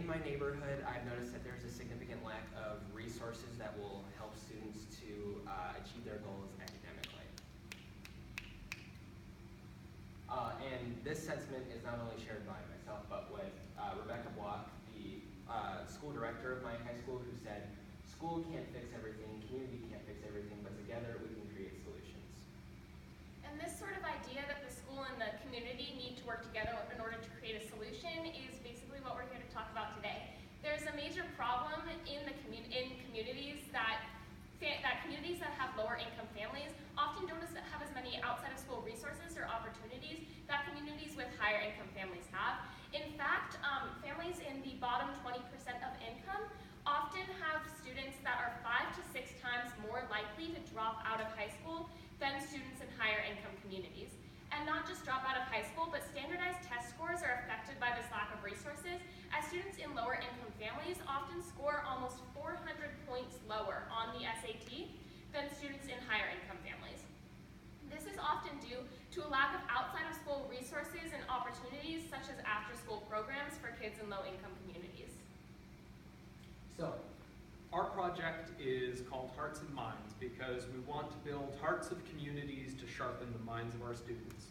in my neighborhood, I've noticed that there's a significant lack of resources that will help students to achieve their goals academically. And this sentiment is not only shared by myself, but with Rebecca Block, the school director of my high school, who said, "School can't fix everything, community can't fix everything, but together we can create solutions." And this sort of idea that the school and the community need to work together in order to create a solution is basically what we're here to talk about today. There's a major problem in communities that communities that have lower income families often don't have as many outside of school resources or opportunities that communities with higher income families have. In fact, families in the bottom 20% of income often have students that are 5 to 6 times more likely to drop out of high school than students in higher income communities. And not just drop out of high school, but standardized test scores are affected by this lack of resources, as students in lower income families often score almost 400 points lower on the SAT than students in higher income families. This is often due to a lack of outside of school resources and opportunities such as after school programs for kids in low income communities. So, our project is called Hearts and Minds because we want to build hearts of communities to sharpen the minds of our students.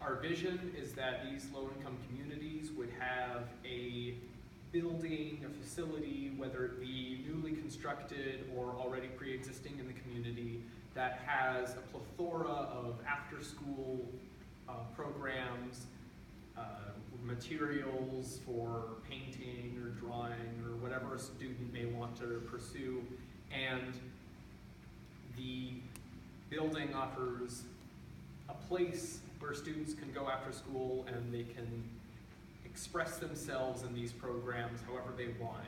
Our vision is that these low-income communities would have a building, a facility, whether it be newly constructed or already pre-existing in the community, that has a plethora of after-school programs, materials for painting or drawing or whatever a student may want to pursue, and the building offers a place where students can go after school and they can express themselves in these programs however they want.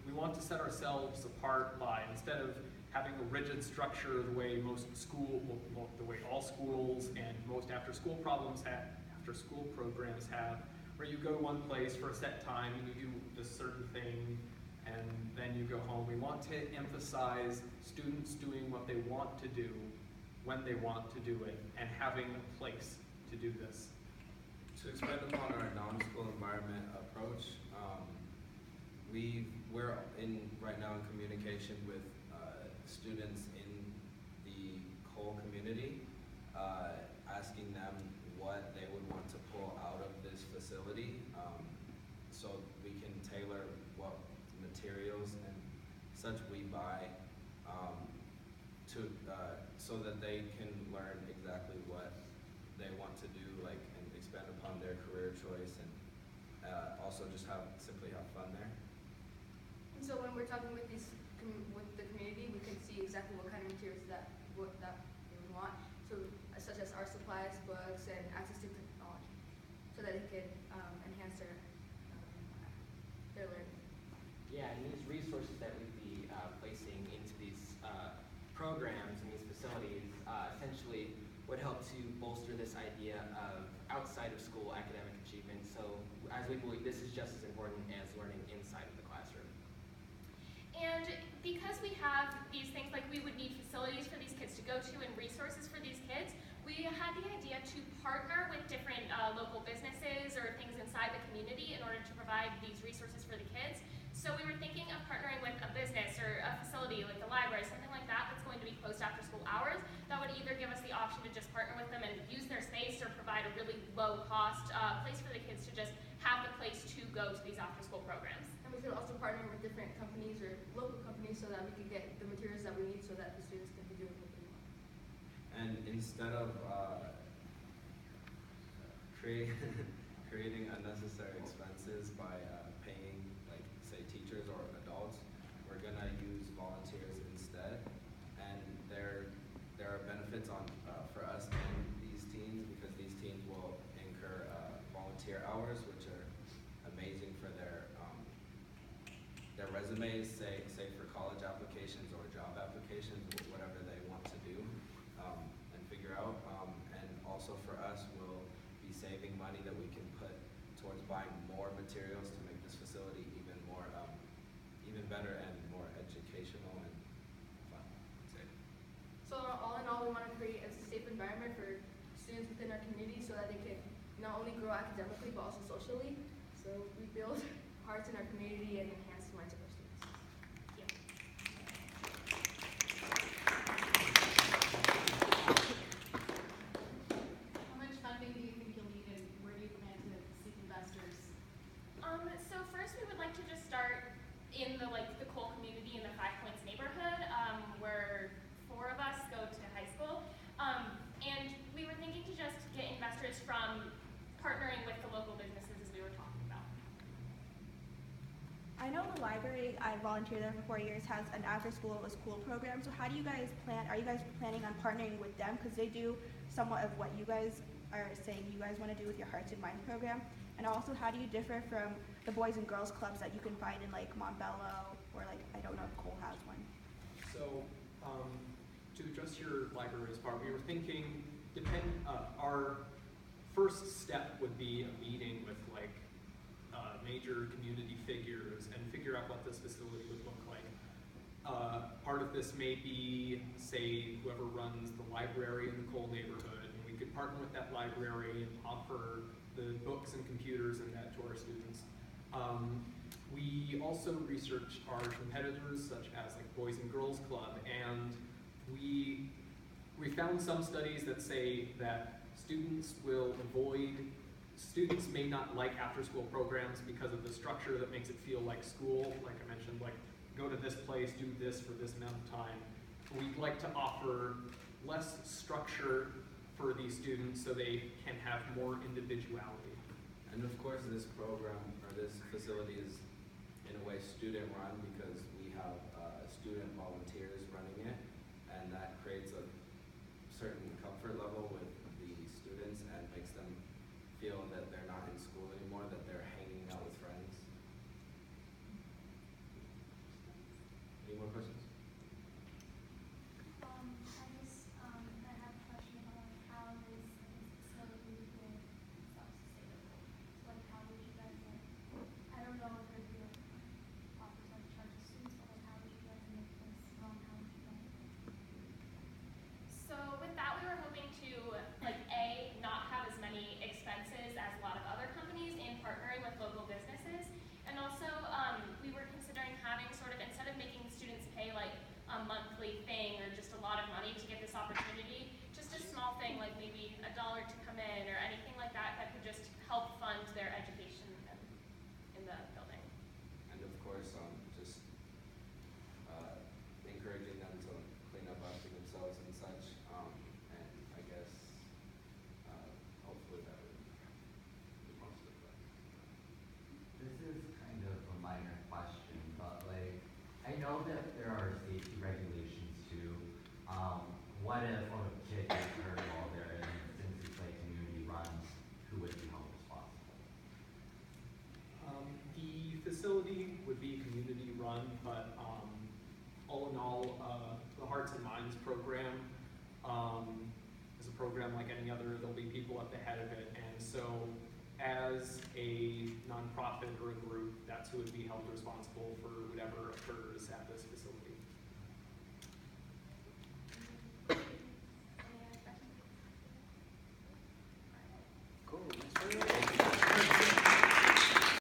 We want to set ourselves apart by, instead of having a rigid structure the way the way all schools and most after-school programs have, where you go to one place for a set time and you do this certain thing and then you go home. We want to emphasize students doing what they want to do when they want to do it and having a place to do this. To expand upon our non-school environment approach, we're right now in communication with students in the Cole community, asking them what they would want to pull out of this facility, so we can tailor what materials and such we buy so that they can learn exactly what they want to do, and expand upon their career choice, and also just simply have fun there. And so when we're talking with the community, we can see exactly what kind of materials that they would want, so such as art supplies, books, and access to technology, so that they can enhance their learning. Yeah, and these resources that we'd be placing into these programs and these facilities essentially would help to bolster this idea of outside of school academic achievement. So as we believe, this is just as important as learning inside of the classroom. And because we have these things, like we would need facilities for these kids to go to and resources for these kids, we had the idea to partner with different local businesses or things inside the community in order to provide these resources for the kids. So we were thinking of partnering with a business or a facility like the library, something like that that's going to be closed after school hours, that would either give us the option to just partner with them and use their space or provide a really low cost place for the kids to just have the place to go to these after school programs. And we could also partner with different companies or local companies so that we can get the materials that we need so that the students can be doing what they want. And instead of creating unnecessary expenses by paying, say, teachers or adults, we're gonna use volunteers instead. And there are benefits for us and these teams, because these teams will incur volunteer hours, which are amazing for their resumes, say for college applications or job applications, whatever they want to do and figure out. And also for us, we'll be saving money that we can put towards buying more materials to make this facility even better and more educational and fun. So all in all, we want to create a safe environment for students within our community so that they can not only grow academically but also socially. So we build hearts in our community and enhance the minds of our students. Thank you. How much funding do you think you'll need, and where do you plan to seek investors? So first we would like to just start in the Cole community in the Five Points neighborhood, where 4 of us go to high school. And we were thinking to just get investors from partnering with the local businesses as we were talking about. I know the library, I volunteered there for 4 years, has an after-school school program. So how do you guys plan, are you guys planning on partnering with them? Because they do somewhat of what you guys are saying you guys want to do with your Hearts and Minds program. And also, how do you differ from the Boys and Girls Clubs that you can find in like Montbello, or like, I don't know if Cole has one. So, to address your libraries part, we were thinking, our first step would be a meeting with like major community figures and figure out what this facility would look like. Part of this may be, say, whoever runs the library in the Cole neighborhood, and we could partner with that library and offer the books and computers and that to our students. We also researched our competitors, such as like Boys and Girls Club, and we found some studies that say that students may not like after-school programs because of the structure that makes it feel like school. Like I mentioned, like go to this place, do this for this amount of time. We'd like to offer less structure for these students so they can have more individuality. And of course, this program or this facility is in a way student run because we have student volunteers running it, and that creates a certain comfort level with the students and makes them feel that they're not in school anymore, that they're hanging out with friends. Any more questions? I have a question about how this facility will be self-sustainable. So like how would you guys I don't know if there'd be offers like charge of students, but like how would you guys make this how would you guys So with that, we were hoping to, A, not have as many expenses as a lot of other companies in partnering with local businesses. And also, we were considering having sort of, instead of making students pay like a monthly thing or just a lot of money to get this opportunity, just a small thing like maybe $1 to come in or anything like that that could just help fund their education in the building. And of course, just encouraging them to clean up after themselves and such. And I guess hopefully that would be most of that. This is kind of a minor question, but like, I know that there are safety regulations too. What if a kid gets hurt while they're in, since it's like community run, who would be held responsible? The facility would be community run, but all in all, the Hearts and Minds program is a program like any other. There'll be people at the head of it, and so as a nonprofit or a group, that's who would be held responsible for whatever occurs at this facility.